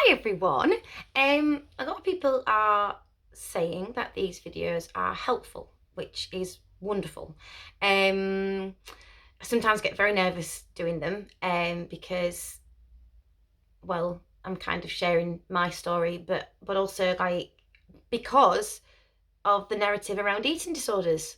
Hi everyone. A lot of people are saying that these videos are helpful, which is wonderful. I sometimes get very nervous doing them because, well, I'm kind of sharing my story, but also like because of the narrative around eating disorders,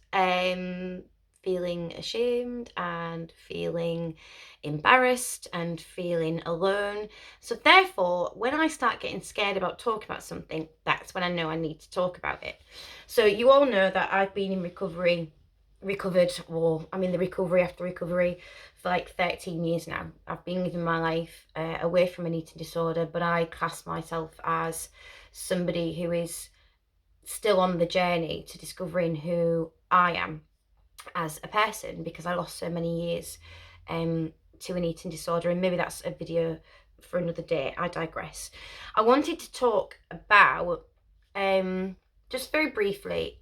feeling ashamed and feeling embarrassed and feeling alone. So therefore, when I start getting scared about talking about something, that's when I know I need to talk about it. So you all know that I've been in recovered, or I'm in the recovery after recovery for like 13 years now. I've been living my life away from an eating disorder, but I class myself as somebody who is still on the journey to discovering who I am as a person, because I lost so many years to an eating disorder, and maybe that's a video for another day. I digress. I wanted to talk about just very briefly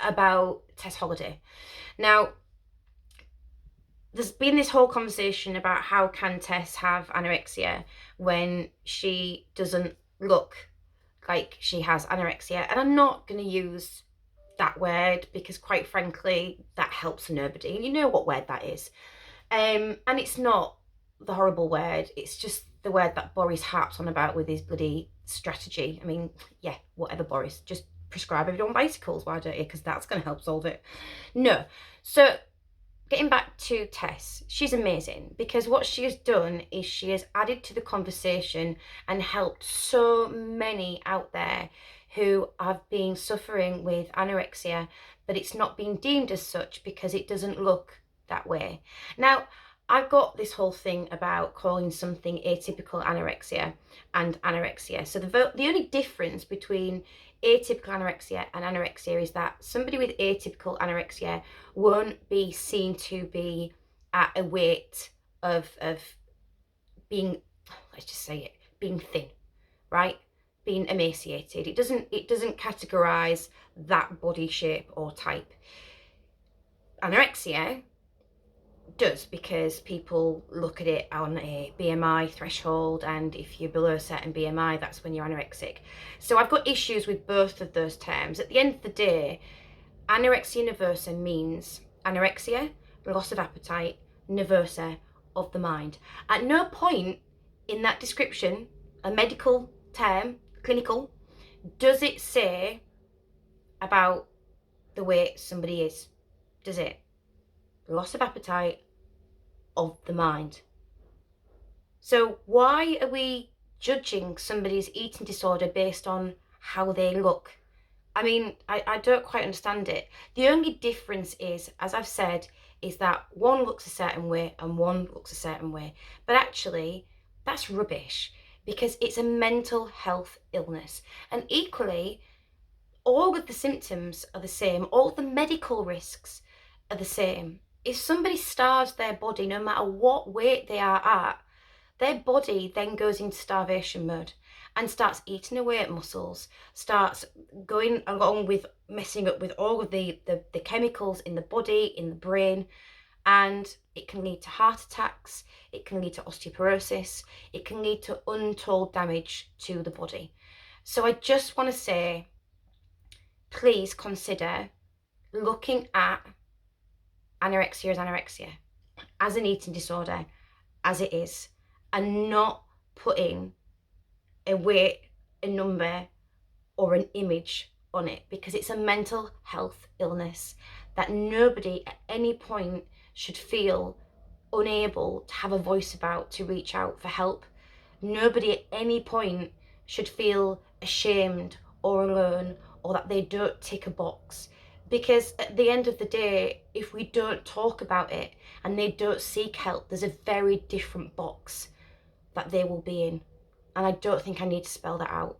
about Tess Holliday. Now, there's been this whole conversation about how can Tess have anorexia when she doesn't look like she has anorexia, and I'm not going to use that word because quite frankly that helps nobody, and you know what word that is. And it's not the horrible word, it's just the word that Boris harps on about with his bloody strategy. I mean, yeah, whatever, Boris, just prescribe everyone bicycles, why don't you, because that's going to help solve it. No. So getting back to Tess, she's amazing because what she has done is she has added to the conversation and helped so many out there who have been suffering with anorexia, but it's not been deemed as such because it doesn't look that way. Now, I've got this whole thing about calling something atypical anorexia and anorexia. So the only difference between atypical anorexia and anorexia is that somebody with atypical anorexia won't be seen to be at a weight of being, let's just say it, being thin, right? Being emaciated. It doesn't categorize that body shape or type. Anorexia does, because people look at it on a BMI threshold, and if you're below a certain BMI, that's when you're anorexic. So I've got issues with both of those terms. At the end of the day, anorexia nervosa means anorexia, loss of appetite, nervosa, of the mind. At no point in that description, a medical term, clinical, does it say about the way somebody is. Does it? Loss of appetite, of the mind. So why are we judging somebody's eating disorder based on how they look? I mean, I don't quite understand it. The only difference is, as I've said, is that one looks a certain way and one looks a certain way. But actually, that's rubbish because it's a mental health illness. And equally, all of the symptoms are the same. All of the medical risks are the same. If somebody starves their body, no matter what weight they are at, their body then goes into starvation mode and starts eating away at muscles, starts going along with messing up with all of the chemicals in the body, in the brain, and it can lead to heart attacks, it can lead to osteoporosis, it can lead to untold damage to the body. So I just want to say, please consider looking at anorexia as an eating disorder, as it is, and not putting a weight, a number, or an image on it, because it's a mental health illness that nobody at any point should feel unable to have a voice about, to reach out for help. Nobody at any point should feel ashamed or alone, or that they don't tick a box. Because at the end of the day, if we don't talk about it and they don't seek help, there's a very different box that they will be in. And I don't think I need to spell that out.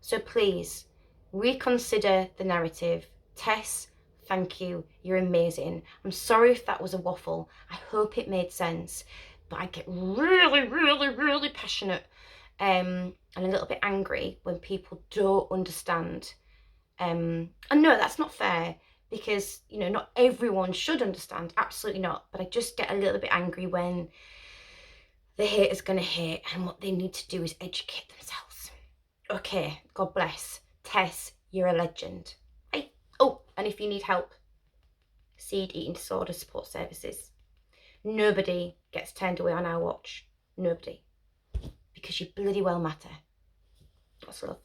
So please, reconsider the narrative. Tess, thank you. You're amazing. I'm sorry if that was a waffle. I hope it made sense. But I get really passionate and a little bit angry when people don't understand. And no, that's not fair, because, you know, not everyone should understand. Absolutely not. But I just get a little bit angry when the hater's going to hate, and what they need to do is educate themselves. Okay, God bless. Tess, you're a legend. Hey, oh, and if you need help, Seed Eating Disorder Support Services. Nobody gets turned away on our watch. Nobody. Because you bloody well matter. Lots of love.